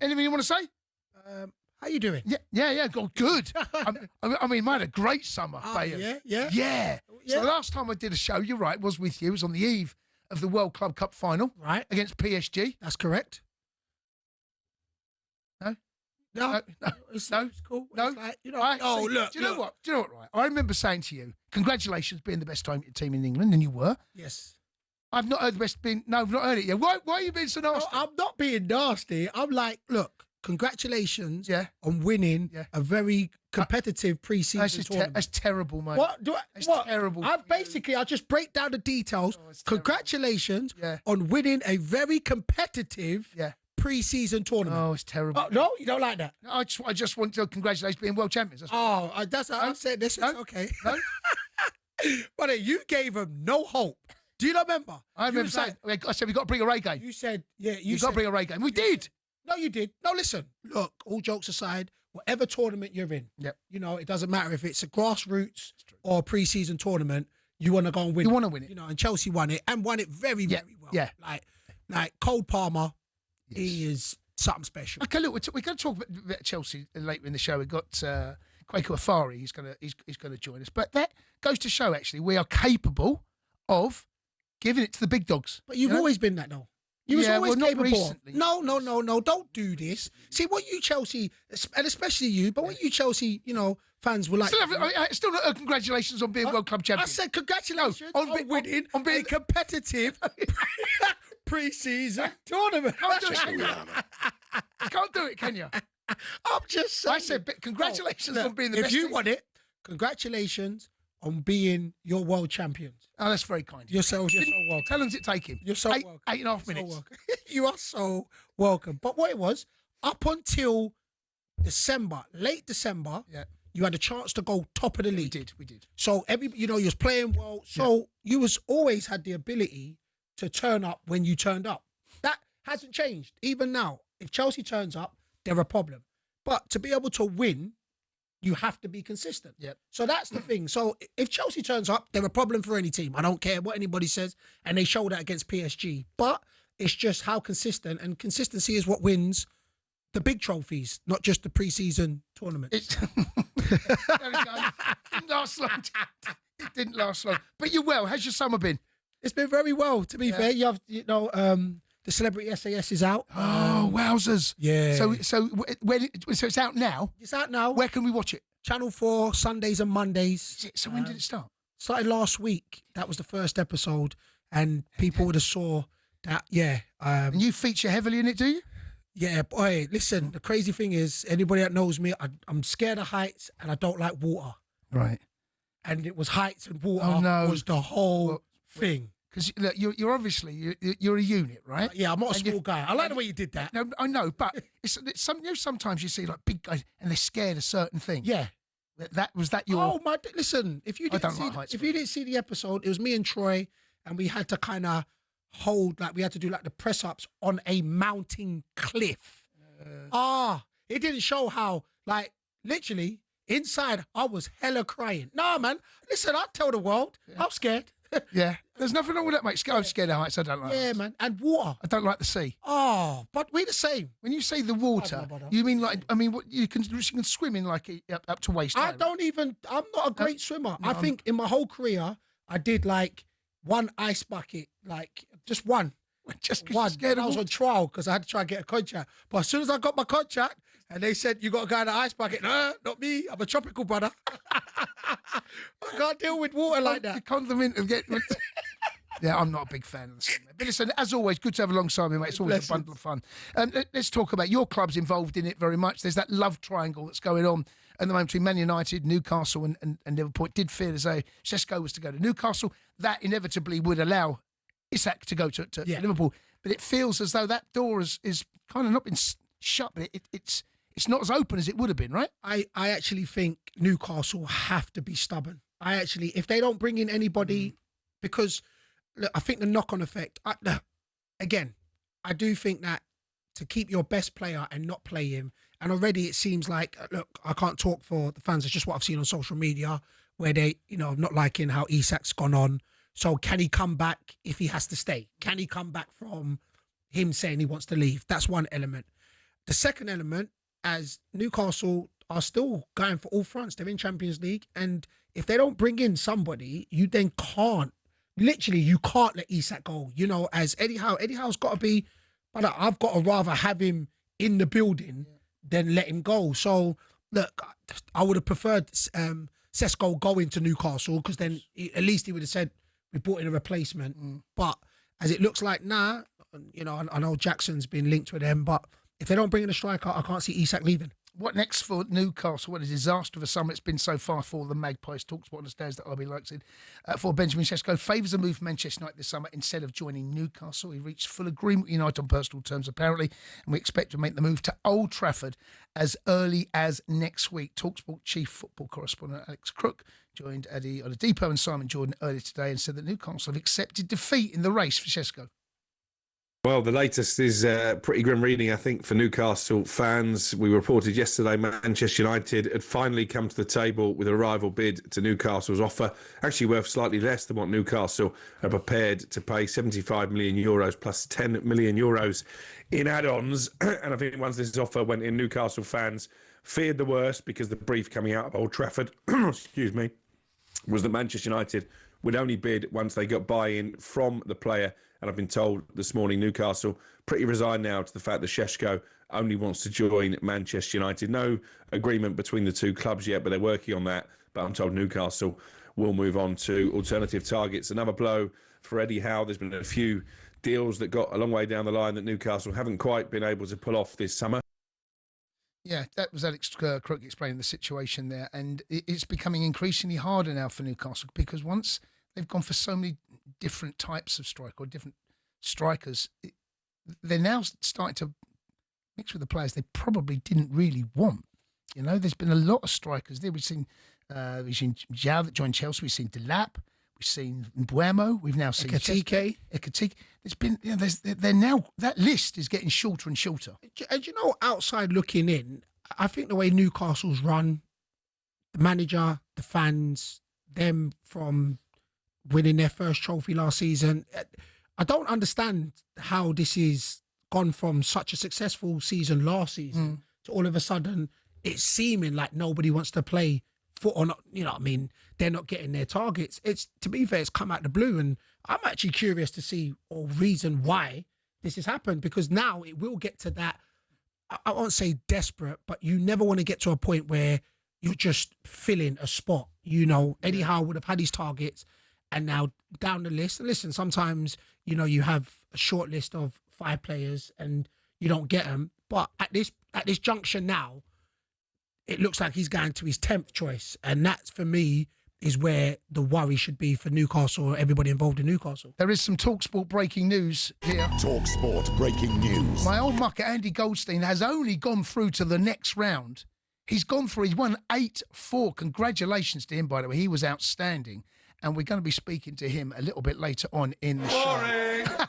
Anything you want to say? How you doing? Yeah. Good. I mean, I had a great summer. Yeah. So the last time I did a show, you're right, was with you. It was on the eve of the World Club Cup final, Right. against PSG. That's correct. No. It's cool. No. It's like, Do you look. know what? Right? I remember saying to you, congratulations being the best team in England, and you were. Yes. I've not heard the best being. No, I've not heard it yet. Why are you being so nasty? No, I'm not being nasty. I'm like, look, congratulations on winning a very competitive preseason tournament. That's terrible, mate. That's terrible. I'll just break down the details. Congratulations on winning a very competitive preseason tournament. Oh, it's terrible. No, you don't like that? No, I just want to congratulate being world champions. That's I said this. No? Okay. No? But you gave them no hope. Do you not remember? I remember saying, I said, we've got to bring a Ray game. You said, You've got to bring a Ray game. We did. No, you did. No, listen. Look, all jokes aside, whatever tournament you're in, it doesn't matter if it's a grassroots or a preseason tournament, you want to go and win it. You want to win it. And Chelsea won it and won it very, very well. Yeah. Like Cole Palmer, he is something special. Okay, look, we're going to talk about Chelsea later in the show. We've got Kwaku Afari. He's going to join us. But that goes to show, actually, we are capable of giving it to the big dogs. But you've always been that, though. You was always capable. Recently. No, don't do this. See, what you Chelsea, and especially you, but what you Chelsea, fans were like... Still not congratulations on being World Club champions. I said congratulations on winning a competitive pre-season tournament. Can't do it, can you? I'm just saying. I said congratulations on being the best. If you won it, congratulations on being your world champions. Oh, that's very kind. You're so welcome. How long does it take him? You're so welcome. 8.5 minutes. You are so welcome. But what it was, up until December, late December, you had a chance to go top of the league. We did. So you was playing well. So you always had the ability to turn up when you turned up. That hasn't changed. Even now, if Chelsea turns up, they're a problem. But to be able to win, you have to be consistent. Yep. So that's the thing. So if Chelsea turns up, they're a problem for any team. I don't care what anybody says. And they show that against PSG. But it's just how consistent. And consistency is what wins the big trophies, not just the pre-season tournament. There we go. Didn't last long. It didn't last long. But you're well. How's your summer been? It's been very well, to be fair. You have, the Celebrity SAS is out. Oh, wowzers. Yeah. So it's out now? It's out now. Where can we watch it? Channel 4, Sundays and Mondays. So when did it start? Started last week. That was the first episode. And people would have saw that, and you feature heavily in it, do you? Yeah, boy, listen, the crazy thing is, anybody that knows me, I'm scared of heights and I don't like water. Right. And it was heights and water was the whole thing. Because you're obviously you're a unit, right? Yeah, I'm not a small guy. I like the way you did that. No, I know, but sometimes you see like big guys and they're scared of certain things. Yeah, was that your? Oh my! Listen, if you didn't see the episode, it was me and Troy, and we had to kind of we had to do like the press ups on a mountain cliff. It didn't show how literally inside I was hella crying. Nah, man. Listen, I tell the world I'm scared. Yeah, there's nothing wrong with that, mate. I'm scared of heights. I don't like. Yeah, man, and water. I don't like the sea. Oh, but we're the same. When you say the water, you mean what you can swim in up to waist high. I'm not a great swimmer. No, I think in my whole career I did one ice bucket, just one. Just one. I was on trial because I had to try and get a contract. But as soon as I got my contract and they said, you got to go in the ice bucket. No, not me. I'm a tropical brother. I can't deal with water like that. The condiment of getting... Yeah, I'm not a big fan of the swim. But listen, as always, good to have alongside me, mate. It's always a bundle of fun. Let's talk about your club's involved in it very much. There's that love triangle that's going on at the moment between Man United, Newcastle and Liverpool. It did feel as though Šeško was to go to Newcastle. That inevitably would allow Isak to go to Liverpool. But it feels as though that door is kind of not been shut, but it's not as open as it would have been, right? I actually think Newcastle have to be stubborn. If they don't bring in anybody, because... Look, I think the knock-on effect, again, I do think that to keep your best player and not play him, and already it seems like, look, I can't talk for the fans, it's just what I've seen on social media, where they, not liking how Isak's gone on. So can he come back if he has to stay? Can he come back from him saying he wants to leave? That's one element. the second element, as Newcastle are still going for all fronts, they're in Champions League, and if they don't bring in somebody, you then can't. Literally, you can't let Isak go. You know, as Eddie Howe's got to be, but I've got to rather have him in the building than let him go. So, look, I would have preferred Sesko going to Newcastle, because then at least he would have said, we brought in a replacement. But as it looks like now, you know, I know Jackson's been linked with them, but if they don't bring in a striker, I can't see Isak leaving. What next for Newcastle? What a disaster of a summer it's been so far for the Magpies. TalkSPORT understands that RB likes it. For Benjamin Sesko, favours a move for Manchester United this summer instead of joining Newcastle. He reached full agreement with United on personal terms, apparently, and we expect to make the move to Old Trafford as early as next week. TalkSPORT chief football correspondent Alex Crook joined Adebayo and Simon Jordan earlier today and said that Newcastle have accepted defeat in the race for Sesko. Well, the latest is pretty grim reading, I think, for Newcastle fans. We reported yesterday Manchester United had finally come to the table with a rival bid to Newcastle's offer, actually worth slightly less than what Newcastle are prepared to pay, €75 million plus €10 million in add-ons. And I think once this offer went in, Newcastle fans feared the worst, because the brief coming out of Old Trafford, excuse me, was that Manchester United would only bid once they got buy-in from the player. And I've been told this morning Newcastle pretty resigned now to the fact that Sesko only wants to join Manchester United. No agreement between the two clubs yet, but they're working on that. But I'm told Newcastle will move on to alternative targets. Another blow for Eddie Howe. There's been a few deals that got a long way down the line that Newcastle haven't quite been able to pull off this summer. Yeah, that was Alex Crook explaining the situation there. And it's becoming increasingly harder now for Newcastle, because once they've gone for so many different types of striker or different strikers, they're now starting to mix with the players they probably didn't really want. You know, there's been a lot of strikers there. We've seen Zhao that joined Chelsea. We've seen Delap. We've seen Mbuemo. We've now seen Ekatike. There's been, you know, they're now, that list is getting shorter and shorter. And you know, outside looking in, I think the way Newcastle's run, the manager, the fans, them from winning their first trophy last season, I don't understand how this is gone from such a successful season last season to all of a sudden it's seeming like nobody wants to play foot or not. You know what I mean? They're not getting their targets. It's, to be fair, it's come out the blue, and I'm actually curious to see or reason why this has happened, because now it will get to that, I won't say desperate, but you never want to get to a point where you're just filling a spot. You know, Eddie Howe would have had his targets, and now down the list. And listen, sometimes, you know, you have a short list of 5 players and you don't get them. But at this junction now, it looks like he's going to his 10th choice. And that, for me, is where the worry should be for Newcastle or everybody involved in Newcastle. There is some TalkSPORT breaking news here. TalkSPORT breaking news. My old mucker, Andy Goldstein, has only gone through to the next round. He's gone through, he's won 8-4. Congratulations to him, by the way. He was outstanding. And we're going to be speaking to him a little bit later on in the show.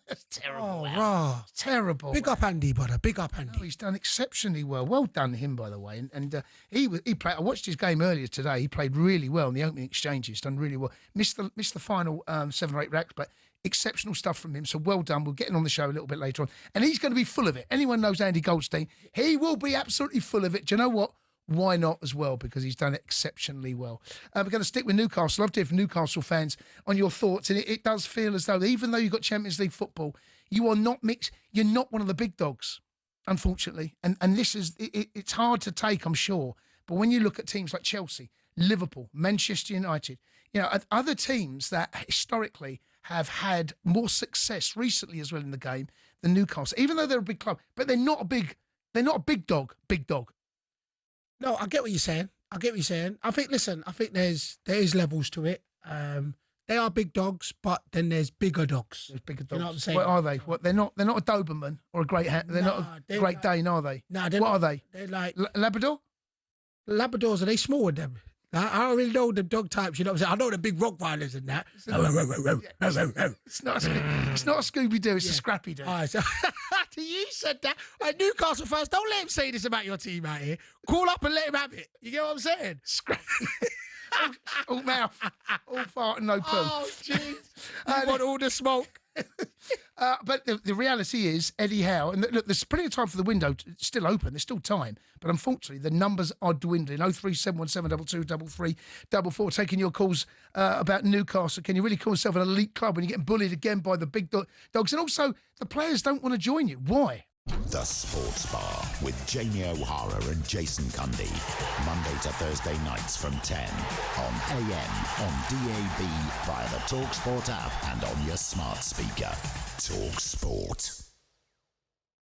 That's terrible. Oh, wow. Terrible. Big up Andy, brother. Big up Andy. No, he's done exceptionally well. Well done him, by the way. And he played. I watched his game earlier today. He played really well in the opening exchange. He's done really well. Missed the final 7 or 8 racks, but exceptional stuff from him. So well done. We'll get him on the show a little bit later on. And he's going to be full of it. Anyone knows Andy Goldstein, he will be absolutely full of it. Do you know what? Why not as well? Because he's done it exceptionally well. We're going to stick with Newcastle. I'd love to hear from Newcastle fans on your thoughts. And it does feel as though, even though you've got Champions League football, you are not mixed. You're not one of the big dogs, unfortunately. And this is, it's hard to take, I'm sure. But when you look at teams like Chelsea, Liverpool, Manchester United, you know, other teams that historically have had more success recently as well in the game than Newcastle, even though they're a big club, but they're not a big dog. No, I get what you're saying. I think, listen, I think there is levels to it. They are big dogs, but then there's bigger dogs. There's bigger dogs. You know what I'm saying? What are they? What, they're not a Doberman or a Great They're not a Great Dane, are they? No, what are they? They're like Labrador. Labradors. Are they small with them? I don't really know the dog types. You know what I'm saying? I know the big Rottweilers and that. It's not a Scooby Doo. It's a Scrappy Doo. You said that. Newcastle fans, don't let him say this about your team out here. Call up and let him have it. You get what I'm saying? Scrappy. all mouth, all fart and no poo. Oh, jeez. You want all the smoke. But the reality is, Eddie Howe, and look, there's plenty of time for the window. It's still open. There's still time. But unfortunately, the numbers are dwindling. 03717223344. Taking your calls about Newcastle. Can you really call yourself an elite club when you're getting bullied again by the big dogs? And also, the players don't want to join you. Why? The Sports Bar with Jamie O'Hara and Jason Cundy. Monday to Thursday nights from 10 on AM, on DAB, via the talkSPORT app and on your smart speaker. talkSPORT.